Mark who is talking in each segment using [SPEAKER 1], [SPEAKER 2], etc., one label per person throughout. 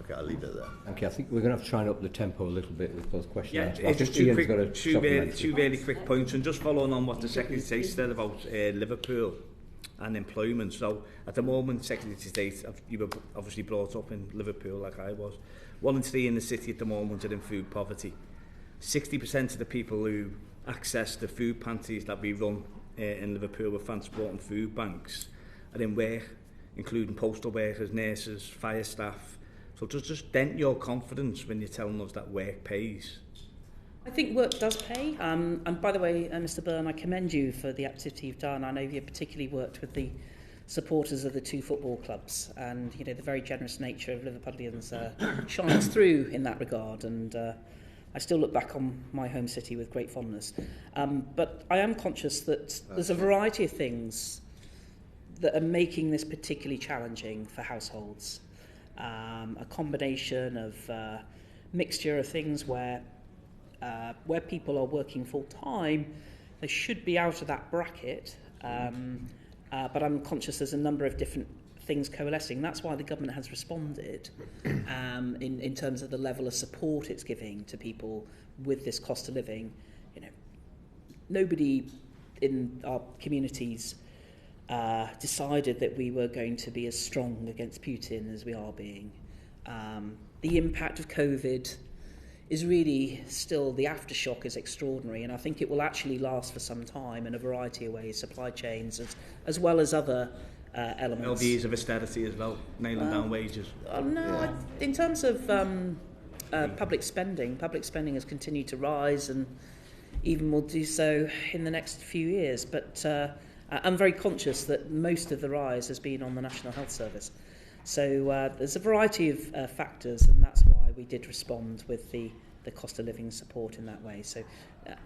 [SPEAKER 1] Okay, I'll leave it there.
[SPEAKER 2] Okay, I think we're going to have to try and up the tempo a little bit with those questions.
[SPEAKER 3] Yeah, just two really quick points, and just following on what the Secretary of State said about Liverpool and employment. So at the moment, Secretary of State, you were obviously brought up in Liverpool like I was. 1 in 3 in the city at the moment are in food poverty. 60% of the people who access the food pantries that we run in Liverpool with transport and food banks are in work, including postal workers, nurses, fire staff. So does just dent your confidence when you're telling us that work pays?
[SPEAKER 4] I think work does pay. And by the way, Mr. Byrne, I commend you for the activity you've done. I know you've particularly worked with the supporters of the 2 football clubs, and the very generous nature of Liverpudlians shines through in that regard. And I still look back on my home city with great fondness. But I am conscious that there's a variety of things that are making this particularly challenging for households. A combination of mixture of things where people are working full time, they should be out of that bracket, but I'm conscious there's a number of different things coalescing. That's why the government has responded in terms of the level of support it's giving to people with this cost of living. Nobody in our communities decided that we were going to be as strong against Putin as we are being. The impact of COVID is really still, the aftershock is extraordinary, and I think it will actually last for some time in a variety of ways, supply chains as well as other elements.
[SPEAKER 3] LVs of austerity as well, nailing down wages.
[SPEAKER 4] In terms of public spending has continued to rise and even will do so in the next few years, but I'm very conscious that most of the rise has been on the National Health Service. So there's a variety of factors, and that's why we did respond with the cost of living support in that way. So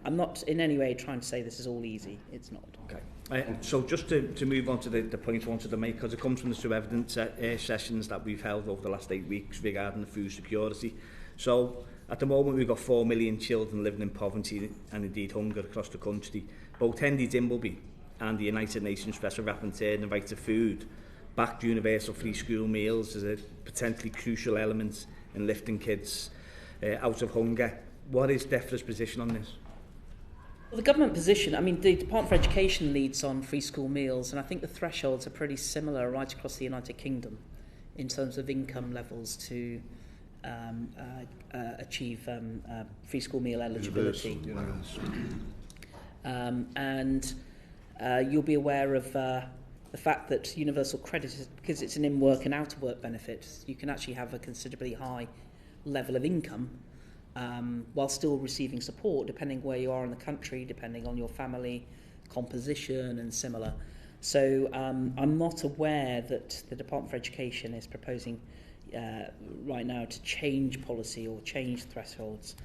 [SPEAKER 4] I'm not in any way trying to say this is all easy. It's not.
[SPEAKER 3] Okay. So just to move on to the point I wanted to make, because it comes from the two evidence sessions that we've held over the last 8 weeks regarding the food security. So at the moment we've got 4 million children living in poverty and indeed hunger across the country. Both Henry Dimbleby and the United Nations Special Rapporteur on the right to food backed universal free school meals as a potentially crucial element in lifting kids out of hunger. What is DEFRA's position on this?
[SPEAKER 4] Well, the government position, the Department for Education leads on free school meals, and I think the thresholds are pretty similar right across the United Kingdom in terms of income levels to achieve free school meal eligibility. And you'll be aware of the fact that universal credit, because it's an in-work and out-of-work benefit, you can actually have a considerably high level of income while still receiving support, depending where you are in the country, depending on your family composition and similar. So I'm not aware that the Department for Education is proposing right now to change policy or change thresholds.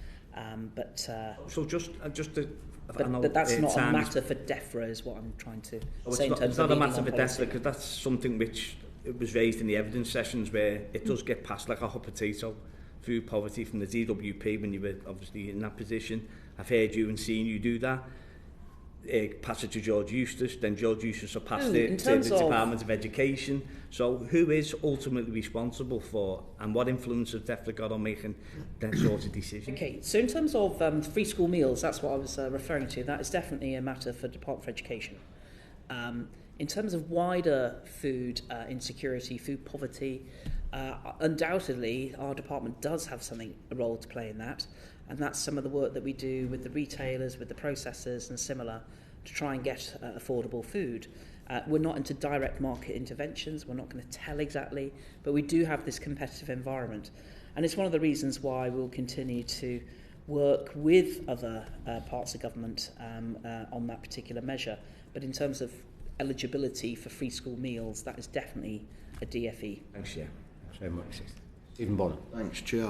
[SPEAKER 3] So just to...
[SPEAKER 4] But that's not a matter for DEFRA, is what I'm trying to say.
[SPEAKER 3] It's not a matter for DEFRA, because that's something which it was raised in the evidence sessions where it does get passed like a hot potato, food poverty from the DWP when you were obviously in that position. I've heard you and seen you do that. Pass it to George Eustace, then George Eustace will pass it to the Department of Education. So who is ultimately responsible for, and what influence has DEFRA got on making that sort of decision?
[SPEAKER 4] Okay, so in terms of free school meals, that's what I was referring to. That is definitely a matter for the Department for Education. In terms of wider food insecurity, food poverty, undoubtedly our department does have a role to play in that. And that's some of the work that we do with the retailers, with the processors and similar to try and get affordable food. We're not into direct market interventions. We're not going to tell exactly, but we do have this competitive environment. And it's one of the reasons why we'll continue to work with other parts of government on that particular measure. But in terms of eligibility for free school meals, that is definitely a DFE.
[SPEAKER 3] Thanks, yeah.
[SPEAKER 2] Thanks very much. Stephen Bonner.
[SPEAKER 1] Thanks, Chair.